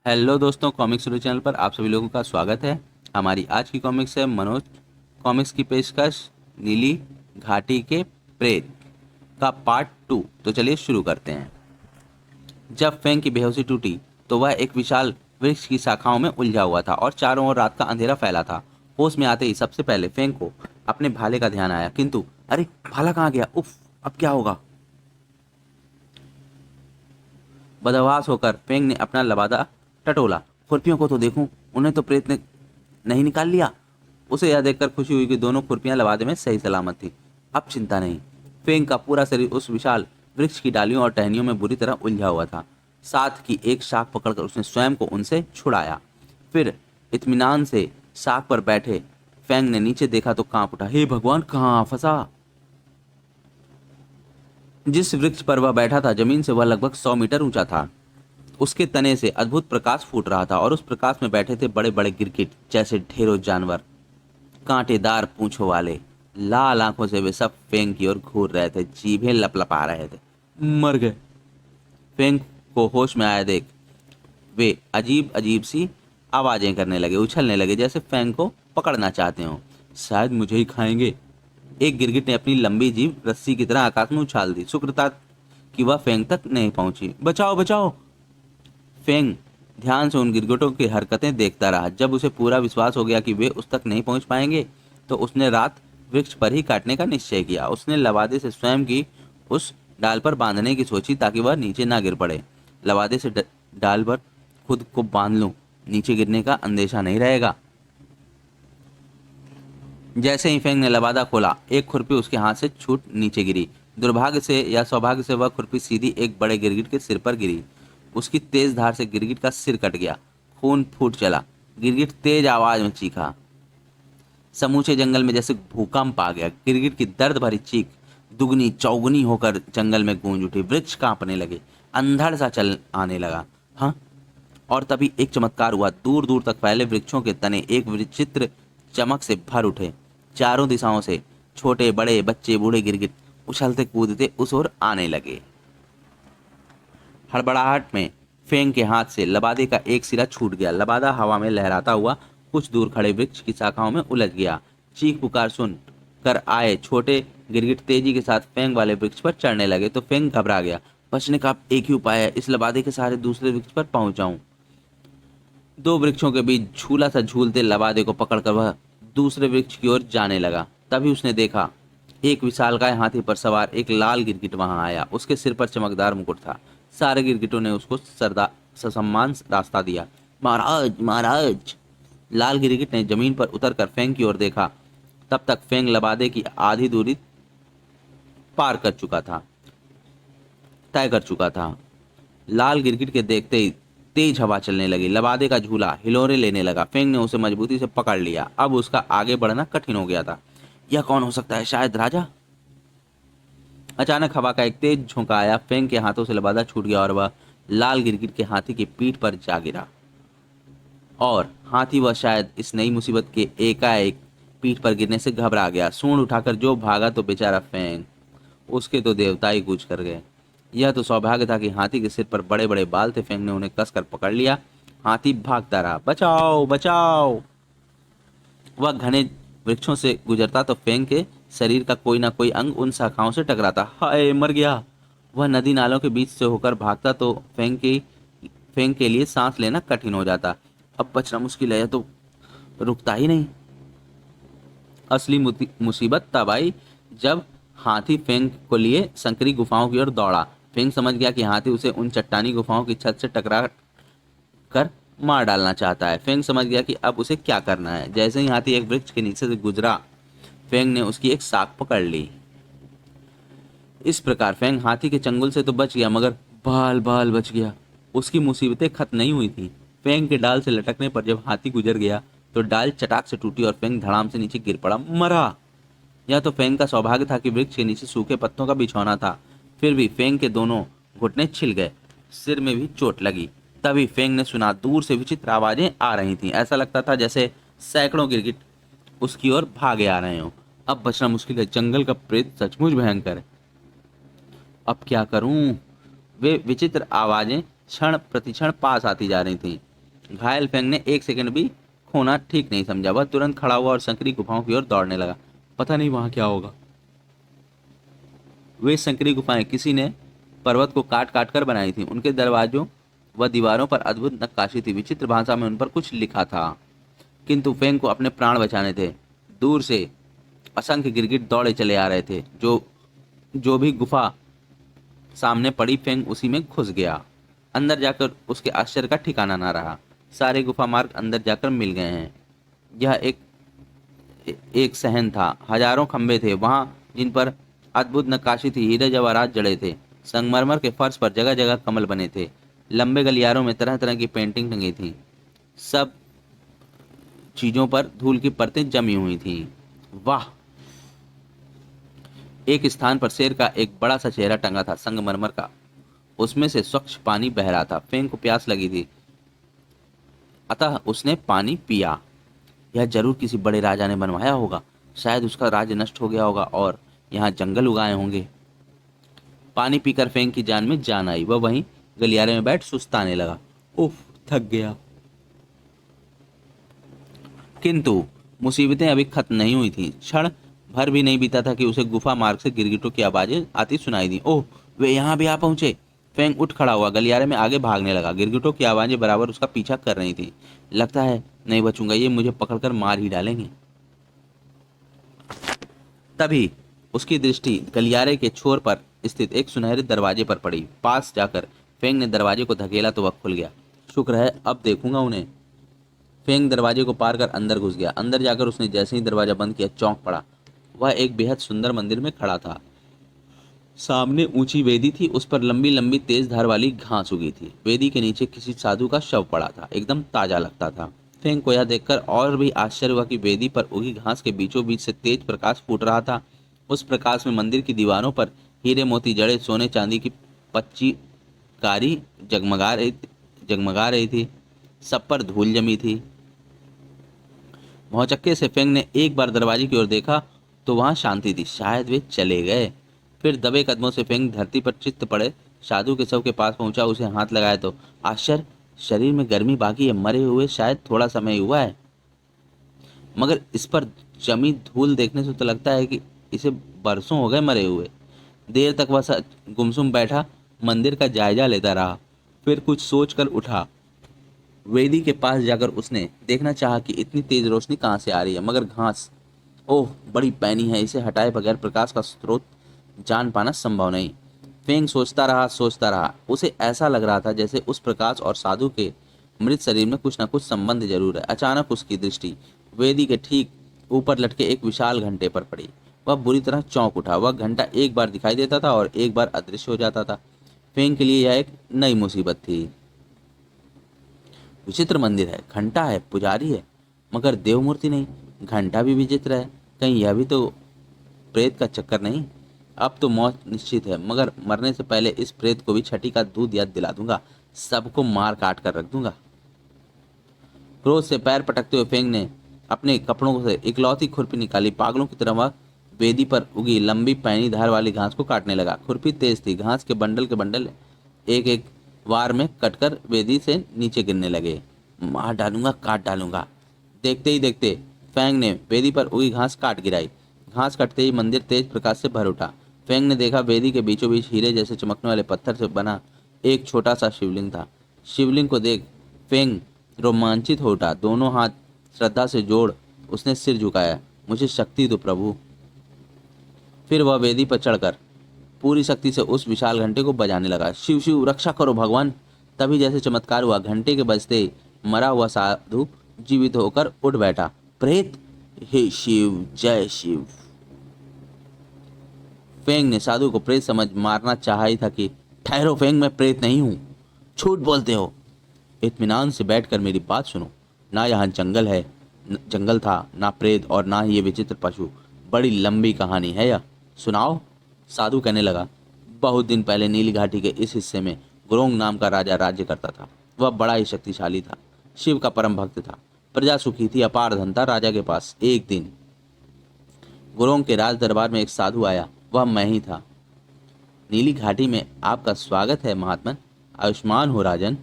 Hello दोस्तों, comics story channel पर आप सभी लोगों का स्वागत है। हमारी आज की कॉमिक्स है मनोज कॉमिक्स की पेशकश नीली घाटी के प्रेत का पार्ट 2। तो चलिए शुरू करते हैं। जब फेंग की बेहोशी टूटी तो वह एक विशाल वृक्ष की शाखाओं में उलझा हुआ था और चारों ओर रात का अंधेरा फैला था। होश में आते ही सबसे पहले फेंग को अपने भाले का ध्यान आया, किंतु अरे भाला कहाँ गया? उफ, अब क्या होगा? बदहवास होकर फेंग ने अपना लबादा टटोला। खुरपियों को तो देखूं, उन्हें तो प्रेत ने नहीं निकाल लिया। उसे यह देखकर खुशी हुई कि दोनों खुरपियां लबादे में सही सलामत थी। अब चिंता नहीं। फेंग का पूरा शरीर उस विशाल वृक्ष की डालियों और टहनियों में बुरी तरह उलझा हुआ था। साथ की एक शाख पकड़कर उसने स्वयं को उनसे छुड़ाया। फिर इत्मीनान से शाख पर बैठे फेंग ने नीचे देखा तो कांप उठा। हे भगवान, कहाँ फंसा? जिस वृक्ष पर वह बैठा था जमीन से वह लगभग 100 मीटर ऊंचा था। उसके तने से अद्भुत प्रकाश फूट रहा था और उस प्रकाश में बैठे थे बड़े बड़े गिरगिट जैसे ढेरों जानवर, कांटेदार पूंछों वाले। लाल आंखों से वे सब फेंग की ओर घूर रहे थे, जीभें लपलपा रहे थे। मर गए। फेंग को होश में आया देख वे अजीब अजीब सी आवाजें करने लगे, उछलने लगे जैसे फेंग को पकड़ना चाहते हो। शायद मुझे ही खाएंगे। एक गिरगिट ने अपनी लंबी जीभ रस्सी की तरह आकाश में उछाल दी। शुक्र था कि वह फेंग तक नहीं पहुंची। बचाओ बचाओ! फेंग ध्यान से उन गिरगिटों की हरकतें देखता रहा। जब उसे पूरा विश्वास हो गया कि वे उस तक नहीं पहुंच पाएंगे तो उसने रात वृक्ष पर ही काटने का निश्चय किया। उसने लवादे से स्वयं की उस डाल पर बांधने की सोची ताकि वह नीचे ना गिर पड़े। लवादे से डाल पर खुद को बांध लूं, नीचे गिरने का अंदेशा नहीं रहेगा। जैसे ही फेंग ने लबादा खोला, एक खुरपी उसके हाथ से छूट नीचे गिरी। दुर्भाग्य से या सौभाग्य से वह खुरपी सीधी एक बड़े गिरगिट के सिर पर गिरी। उसकी तेज धार से गिरगिट का सिर कट गया। खून फूट चला। गिरगिट तेज आवाज में चीखा। समूचे जंगल में जैसे भूकंप आ गया। गिरगिट की दर्द भरी चीख दुगनी चौगुनी होकर जंगल में गूंज उठी। वृक्ष कांपने लगे, अंधड़ सा चल आने लगा। हाँ, और तभी एक चमत्कार हुआ। दूर दूर तक फैले वृक्षों के तने एक विचित्र चमक से भर उठे। चारों दिशाओं से छोटे बड़े बच्चे बूढ़े गिरगिट उछलते कूदते उस ओर आने लगे। हड़बड़ाहट में फेंग के हाथ से लबादे का एक सिरा छूट गया। लबादा हवा में लहराता हुआ कुछ दूर खड़े वृक्ष की शाखाओं में उलझ गया। चीख पुकार सुन कर आए छोटे गिरगिट तेजी के साथ फेंग वाले वृक्ष पर चढ़ने लगे तो फेंग घबरा गया। बचने का अब एक ही उपाय है, इस लबादे के सहारे दूसरे वृक्ष पर पहुंच जाऊं। दो वृक्षों के बीच झूला सा झूलते लबादे को पकड़कर वह दूसरे वृक्ष की ओर जाने लगा। तभी उसने देखा एक विशालकाय हाथी पर सवार एक लाल गिरगिट वहां आया। उसके सिर पर चमकदार मुकुट था। सारे गिरगिटों ने उसको सरदा ससम्मान रास्ता दिया। महाराज महाराज! लाल गिरगिट ने जमीन पर उतरकर फेंग की ओर देखा। तब तक फेंग लबादे की आधी दूरी पार कर चुका था, तय कर चुका था। लाल गिरगिट के देखते ही तेज हवा चलने लगी। लबादे का झूला हिलोरे लेने लगा। फेंग ने उसे मजबूती से पकड़ लिया। अब उसका आगे बढ़ना कठिन हो गया था। यह कौन हो सकता है? शायद राजा? अचानक हवा का एक तेज झोंका आया। फेंग के हाथों से लबादा छूट गया और वह लाल गिरगिट के हाथी की पीठ पर जा गिरा। और हाथी वह शायद इस नई मुसीबत के एकाएक पीठ पर गिरने से घबरा गया। सूंड उठाकर जो भागा तो बेचारा फेंग, उसके तो देवता ही कूच कर गए। यह तो सौभाग्य था कि हाथी के सिर पर बड़े बड़े बाल थे। फेंग ने उन्हें कसकर पकड़ लिया। हाथी भागता रहा। बचाओ बचाओ! वह घने वृक्षों से गुजरता तो फेंग के शरीर का कोई ना कोई अंग उन शाखाओं से टकराता। हाय, मर गया! वह नदी नालों के बीच से होकर भागता तो फेंग के लिए सांस लेना कठिन हो जाता। अब बचना मुश्किल है, यह तो रुकता ही नहीं। असली मुसीबत तब आई जब हाथी फेंग को लिए संकरी गुफाओं की ओर दौड़ा। फेंग समझ गया कि हाथी उसे उन चट्टानी गुफाओं की छत से टकरा कर मार डालना चाहता है। फेंग समझ गया कि अब उसे क्या करना है। जैसे ही हाथी एक वृक्ष के नीचे से गुजरा, फेंग ने उसकी एक शाख पकड़ ली। इस प्रकार फेंग हाथी के चंगुल से तो बच गया, मगर बाल बाल बच गया। उसकी मुसीबतें खत्म नहीं हुई थी। फेंग के डाल से लटकने पर जब हाथी गुजर गया तो डाल चटाक से टूटी और फेंग धड़ाम से नीचे गिर पड़ा, मरा। यह तो फेंग का सौभाग्य था कि वृक्ष के नीचे सूखे पत्तों का बिछौना था। फिर भी फेंग के दोनों घुटने छिल गए, सिर में भी चोट लगी। तभी फेंग ने सुना दूर से विचित्र आवाजें आ रही थीं। ऐसा लगता था जैसे सैकड़ों गिरगिट उसकी ओर भागे आ रहे हों। अब बचना मुश्किल है, जंगल का प्रेत सचमुच भयंकर है। अब क्या करूं? वे विचित्र आवाजें क्षण प्रतिक्षण पास आती जा रही थीं। घायल फेंग ने एक सेकंड भी खोना ठीक नहीं समझा। वह तुरंत खड़ा हुआ और संकरी गुफाओं की ओर दौड़ने लगा। पता नहीं वहां क्या होगा। वे संकरी गुफाएं किसी ने पर्वत को काट काट कर बनाई थी। उनके दरवाजों व दीवारों पर अद्भुत नक्काशी थी। विचित्र भाषा में उन पर कुछ लिखा था, किंतु फेंग को अपने प्राण बचाने थे। दूर से असंख्य गिरगिट दौड़े चले आ रहे थे। जो भी गुफा सामने पड़ी, फेंग उसी में घुस गया। अंदर जाकर उसके आश्चर्य का ठिकाना ना रहा। सारे गुफा मार्ग अंदर जाकर मिल गए हैं। यह एक सहन था। हजारों खंभे थे वहां जिन पर अद्भुत नक्काशी थी। हीरे जवाहरात जड़े थे। संगमरमर के फर्श पर जगह जगह कमल बने थे। लंबे गलियारों में तरह तरह की पेंटिंग टंगी थी। सब चीजों पर धूल की परतें जमी हुई थी। वाह! एक स्थान पर शेर का एक बड़ा सा चेहरा टंगा था, संगमरमर का। उसमें से स्वच्छ पानी बह रहा था। फेंग को प्यास लगी थी, अतः उसने पानी पिया। यह जरूर किसी बड़े राजा ने बनवाया होगा। शायद उसका राज्य नष्ट हो गया होगा और यहाँ जंगल उगाए होंगे। पानी पीकर फेंग की जान में जान आई। वह वहीं गलियारे में बैठ सुस्ताने लगा। उफ, थक गया। किंतु मुसीबतें अभी खत्म नहीं हुई थीं। क्षण भर भी नहीं बीता था कि उसे गुफा मार्ग से गिरगिटों की आवाजें आती सुनाई दी। ओह, वे यहाँ भी आ पहुंचे। फेंग उठ खड़ा हुआ, गलियारे में आगे भागने लगा। गिरगिटों की आवाजें बराबर उसका पीछा कर रही थी। लगता है नहीं बचूंगा, ये मुझे पकड़कर मार ही डालेंगे। तभी उसकी दृष्टि गलियारे के छोर पर स्थित एक सुनहरे दरवाजे पर पड़ी। पास जाकर फेंग ने दरवाजे को धकेला तो वह खुल गया। शुक्र है, अब देखूंगा उन्हें। फेंग दरवाजे को पार कर अंदर घुस गया। अंदर जाकर उसने जैसे ही दरवाजा बंद किया, चौंक पड़ा। वह एक बेहद सुंदर मंदिर में खड़ा था। सामने ऊंची वेदी थी। उस पर लंबी लंबी तेज धार वाली घास उगी थी। वेदी के नीचे किसी साधु का शव पड़ा था, एकदम ताजा लगता था। फेंग को यह देखकर और भी आश्चर्य हुआ कि वेदी पर उगी घास के बीचों बीच से तेज प्रकाश फूट रहा था। उस प्रकाश में मंदिर की दीवारों पर हीरे मोती जड़े सोने चांदी की पच्ची कारी जगमगा रही थी। सब पर धूल जमी थी। भौचक्के से फेंग ने एक बार दरवाजे की ओर देखा तो वहां शांति थी। शायद वे चले गए। फिर दबे कदमों से फेंग धरती पर चित्त पड़े साधु के शव के पास पहुंचा। उसे हाथ लगाया तो आश्चर्य, शरीर में गर्मी बाकी है। मरे हुए शायद थोड़ा समय हुआ है, मगर इस पर जमी धूल देखने से तो लगता है कि इसे बरसों हो गए मरे हुए। देर तक वह गुमसुम बैठा मंदिर का जायजा लेता रहा। फिर कुछ सोच कर उठा। वेदी के पास जाकर उसने देखना चाहा कि इतनी तेज रोशनी कहाँ से आ रही है, मगर घास, ओह, बड़ी पैनी है। इसे हटाए बगैर प्रकाश का स्रोत जान पाना संभव नहीं। फेंग सोचता रहा। उसे ऐसा लग रहा था जैसे उस प्रकाश और साधु के मृत शरीर में कुछ न कुछ संबंध जरूर है। अचानक उसकी दृष्टि वेदी के ठीक ऊपर लटके एक विशाल घंटे पर पड़ी। वह बुरी तरह चौंक उठा। वह घंटा एक बार दिखाई देता था और एक बार अदृश्य हो जाता था। फेंग के लिए यह एक नई मुसीबत थी। विचित्र मंदिर है, घंटा है, पुजारी है, मगर देव मूर्ति नहीं। घंटा भी विचित्र है। कहीं यह भी तो प्रेत का चक्कर नहीं। अब तो मौत निश्चित है, मगर मरने से पहले इस प्रेत को भी छठी का दूध याद दिला दूंगा। सबको मार काट कर रख दूंगा। क्रोध से पैर पटकते हुए फेंग ने अपने कपड़ों से इकलौती खुरपी निकाली। पागलों की तरह वह वेदी पर उगी लंबी पैनी धार वाली घास को काटने लगा। खुरपी तेज थी। घास के बंडल एक एक वार में कटकर वेदी से नीचे गिरने लगे। मार डालूंगा, काट डालूंगा। देखते ही देखते फेंग ने वेदी पर उगी घास काट गिराई। घास कटते ही मंदिर तेज प्रकाश से भर उठा। फेंग ने देखा वेदी के बीचों बीच हीरे जैसे चमकने वाले पत्थर से बना एक छोटा सा शिवलिंग था। शिवलिंग को देख फेंग रोमांचित हो उठा। दोनों हाथ श्रद्धा से जोड़ उसने सिर झुकाया। मुझे शक्ति दो प्रभु। फिर वह वेदी पर चढ़कर पूरी शक्ति से उस विशाल घंटे को बजाने लगा। शिव शिव, रक्षा करो भगवान। तभी जैसे चमत्कार हुआ, घंटे के बजते ही मरा हुआ साधु जीवित होकर उठ बैठा। प्रेत, हे शिव, जय शिव। फेंग ने साधु को प्रेत समझ मारना चाहा ही था कि ठहरो फेंग, मैं प्रेत नहीं हूं, झूठ बोलते हो। इत्मीनान से बैठकर मेरी बात सुनो। ना यहाँ जंगल था, ना प्रेत और ना ही ये विचित्र पशु। बड़ी लंबी कहानी है यह, सुनाओ। साधु कहने लगा। बहुत दिन पहले नीली घाटी के इस हिस्से में गुरोंग नाम का राजा राज्य करता था। वह बड़ा ही शक्तिशाली था, शिव का परम भक्त था। प्रजा सुखी थी, अपार धन था राजा के पास। एक दिन गुरोंग के राज दरबार में एक साधु आया। वह मैं ही था। नीली घाटी में आपका स्वागत है महात्मन। आयुष्मान हो राजन।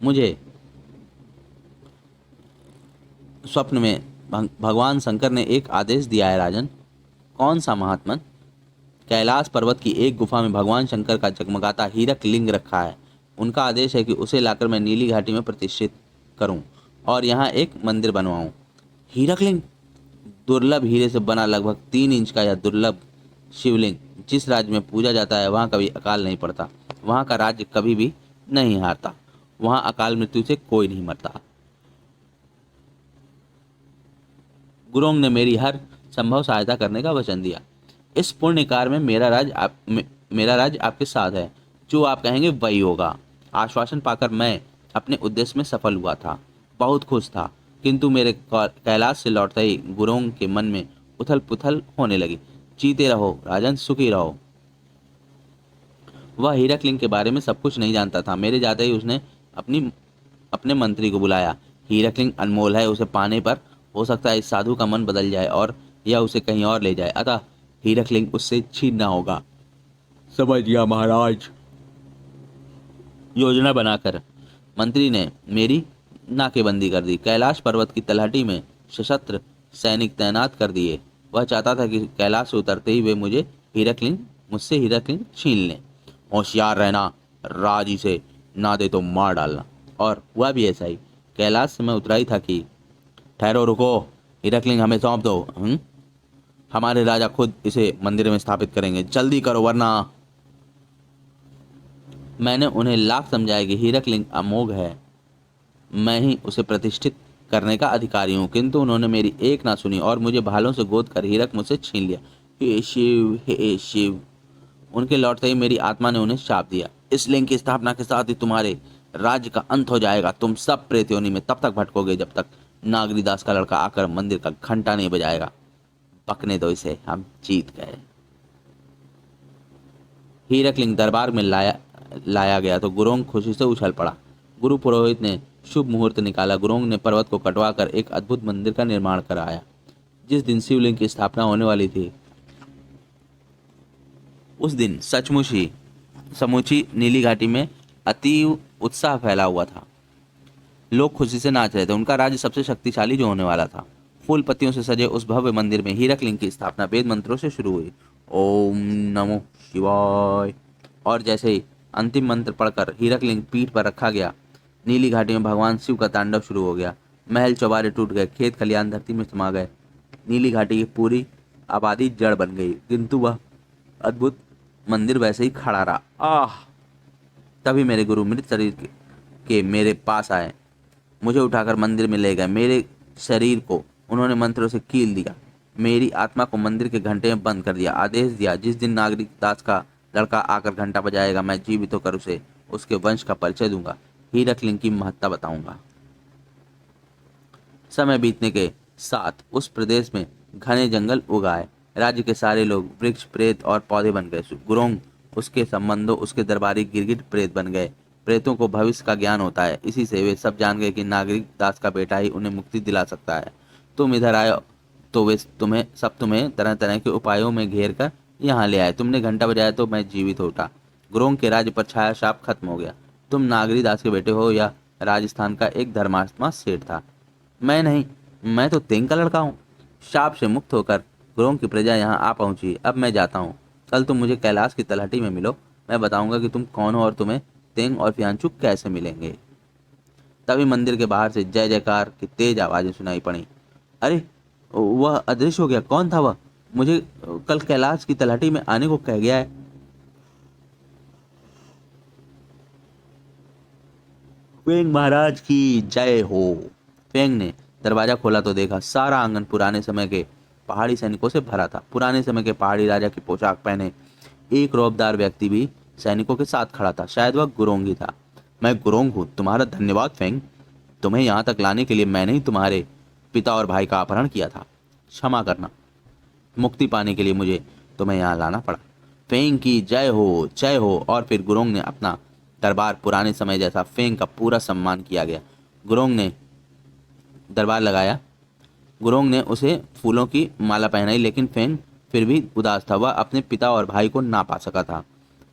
मुझे स्वप्न में भगवान शंकर ने एक आदेश दिया है राजन। कौन सा महात्मन? कैलाश पर्वत की एक गुफा में भगवान शंकर का जगमगाता हीरक लिंग रखा है। उनका आदेश है कि उसे लाकर मैं नीली घाटी में प्रतिष्ठित करूं और यहाँ एक मंदिर बनवाऊं। हीरक लिंग? दुर्लभ हीरे से बना लगभग 3 इंच का यह दुर्लभ शिवलिंग जिस राज्य में पूजा जाता है वहाँ कभी अकाल नहीं पड़ता, वहाँ का राज्य कभी भी नहीं हारता, वहाँ अकाल मृत्यु से कोई नहीं मरता। गुरुंग ने मेरी हर संभव सहायता करने का वचन दिया। इस पुण्य कार्य में मेरा राज्य आपके साथ है, जो आप कहेंगे वही होगा। आश्वासन पाकर मैं अपने उद्देश्य में सफल हुआ था, बहुत खुश था, किंतु मेरे कैलाश से लौटते ही गुरुंग के मन में उथल पुथल होने लगी। जीते रहो राजन, सुखी रहो। वह हीरकलिंग के बारे में सब कुछ नहीं जानता था। मेरे जाते ही उसने अपने मंत्री को बुलाया। हीरकलिंग अनमोल है, उसे पाने पर हो सकता है इस साधु का मन बदल जाए और यह उसे कहीं और ले जाए, अतः हीरकलिंग उससे छीनना होगा। समझ गया महाराज। योजना बनाकर मंत्री ने मेरी नाकेबंदी कर दी। कैलाश पर्वत की तलहटी में सशस्त्र सैनिक तैनात कर दिए। वह चाहता था कि कैलाश से उतरते ही वे मुझसे हीरकलिंग छीन लें। होशियार रहना, राज इसे ना दे तो मार डालना। और हुआ भी ऐसा ही। कैलाश से मैं उतरा ही था कि ठहरो, रुको, हीरकलिंग हमें सौंप दो। हमारे राजा खुद इसे मंदिर में स्थापित करेंगे, जल्दी करो वरना। मैंने उन्हें लाख समझाया कि हीरकलिंग अमोघ है, मैं ही उसे प्रतिष्ठित करने का अधिकारी हूँ, किंतु उन्होंने मेरी एक ना सुनी और मुझे भालों से गोद कर हीरक मुझसे छीन लिया। हे शिव, हे शिव। उनके लौटते ही मेरी आत्मा ने उन्हें शाप दिया। इस लिंग की स्थापना के साथ ही तुम्हारे राज्य का अंत हो जाएगा। तुम सब प्रेत योनि में तब तक भटकोगे जब तक नागरीदास का लड़का आकर मंदिर का घंटा नहीं बजाएगा। पकने दो इसे, हम जीत गए। हीरकलिंग दरबार में लाया गया तो गुरोंग खुशी से उछल पड़ा। गुरु पुरोहित ने शुभ मुहूर्त निकाला। गुरोंग ने पर्वत को कटवाकर एक अद्भुत मंदिर का निर्माण कराया। जिस दिन शिवलिंग की स्थापना होने वाली थी उस दिन सचमुच ही समूची नीली घाटी में अति उत्साह फैला हुआ था। लोग खुशी से नाच रहे थे। उनका राज्य सबसे शक्तिशाली जो होने वाला था। फूल पत्तियों से सजे उस भव्य मंदिर में हीरकलिंग की स्थापना वेद मंत्रों से शुरू हुई। ओम नमो शिवाय। और जैसे ही अंतिम मंत्र पढ़कर हीरकलिंग पीठ पर रखा गया, नीली घाटी में भगवान शिव का तांडव शुरू हो गया। महल चौबारे टूट गए, खेत खलियान धरती में समा गए। नीली घाटी की पूरी आबादी जड़ बन गई, किंतु वह अद्भुत मंदिर वैसे ही खड़ा रहा। आह! तभी मेरे गुरु मृत शरीर के मेरे पास आए, मुझे उठाकर मंदिर में ले गए। मेरे शरीर को उन्होंने मंत्रों से कील दिया, मेरी आत्मा को मंदिर के घंटे में बंद कर दिया। आदेश दिया, जिस दिन नागरिक दास का लड़का आकर घंटा बजाएगा, मैं जीवित होकर उसे उसके वंश का परिचय दूंगा, हीरकलिंग की महत्ता बताऊंगा। समय बीतने के साथ उस प्रदेश में घने जंगल उगाए। राज्य के सारे लोग वृक्ष, प्रेत और पौधे बन गए। गुरोंग, उसके संबंधों, उसके दरबारी गिरगिट प्रेत बन गए। प्रेतों को भविष्य का ज्ञान होता है, इसी से वे सब जान गए कि नागरिक दास का बेटा ही उन्हें मुक्ति दिला सकता है। तुम इधर आए तो वे तुम्हें तरह तरह के उपायों में घेर कर यहाँ ले आए। तुमने घंटा बजाया तो मैं जीवित हो उठा। गुरोंग के राज्य पर छाया शाप खत्म हो गया। तुम नागरी दास के बेटे हो या राजस्थान का एक धर्मात्मा सेठ था? मैं नहीं, मैं तो तेंग का लड़का हूँ। शाप से मुक्त होकर गुरोंग की प्रजा यहाँ आ पहुंची। अब मैं जाता हूँ। कल तुम मुझे कैलाश की तलहटी में मिलो, मैं बताऊंगा कि तुम कौन हो और तुम्हें तेंग और फियांचू कैसे मिलेंगे। तभी मंदिर के बाहर से जय जयकार की तेज आवाजें सुनाई पड़ी। अरे, वह अदृश्य हो गया। कौन था वह? मुझे कल कैलाश की तलहटी में आने को कह गया है। फेंग महाराज की जय हो। फेंग ने दरवाजा खोला तो देखा सारा आंगन पुराने समय के पहाड़ी सैनिकों से भरा था। पुराने समय के पहाड़ी राजा की पोशाक पहने एक रौबदार व्यक्ति भी सैनिकों के साथ खड़ा था। शायद वह गुरोंग ही था। मैं गुरोंग हूँ, तुम्हारा धन्यवाद फेंग। तुम्हें यहाँ तक लाने के लिए मैंने ही तुम्हारे पिता और भाई का अपहरण किया था। क्षमा करना, मुक्ति पाने के लिए मुझे तुम्हें यहाँ लाना पड़ा। फेंग की जय हो, जय हो। और फिर गुरोंग ने अपना दरबार पुराने समय जैसा फेंग का पूरा सम्मान किया गया। गुरोंग ने दरबार लगाया। गुरोंग ने उसे फूलों की माला पहनाई, लेकिन फेंग फिर भी उदास था। वह अपने पिता और भाई को ना पा सका था।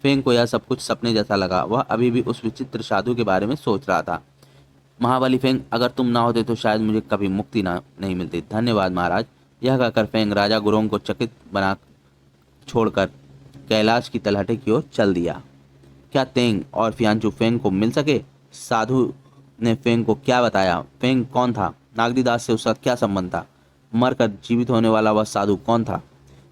फेंग को यह सब कुछ सपने जैसा लगा। वह अभी भी उस विचित्र साधु के बारे में सोच रहा था। महाबली फेंग, अगर तुम ना होते तो शायद मुझे कभी मुक्ति ना नहीं मिलती। धन्यवाद महाराज। यह कहकर फेंग राजा गुरोंग को चकित बना छोड़कर कैलाश की तलहटी की ओर चल दिया। क्या तेंग और फियांचू फेंग को मिल सके? साधु ने फेंग को क्या बताया? फेंग कौन था? नागरीदास से उसका क्या संबंध था? मरकर जीवित होने वाला वह साधु कौन था?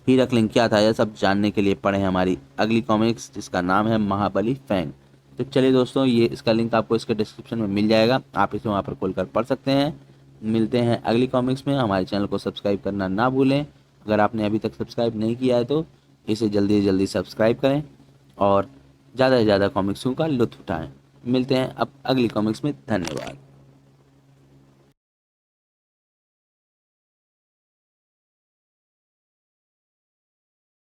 हीरकलिंग क्या था? यह सब जानने के लिए पढ़ें हमारी अगली कॉमिक्स, जिसका नाम है महाबली फेंग। तो चलिए दोस्तों, ये इसका लिंक आपको इसके डिस्क्रिप्शन में मिल जाएगा, आप इसे वहाँ पर खोलकर पढ़ सकते हैं। मिलते हैं अगली कॉमिक्स में। हमारे चैनल को सब्सक्राइब करना ना भूलें। अगर आपने अभी तक सब्सक्राइब नहीं किया है तो इसे जल्दी से जल्दी सब्सक्राइब करें और ज़्यादा से ज़्यादा कॉमिक्सों का लुत्फ़ उठाएं। मिलते हैं अब अगली कॉमिक्स में। धन्यवाद।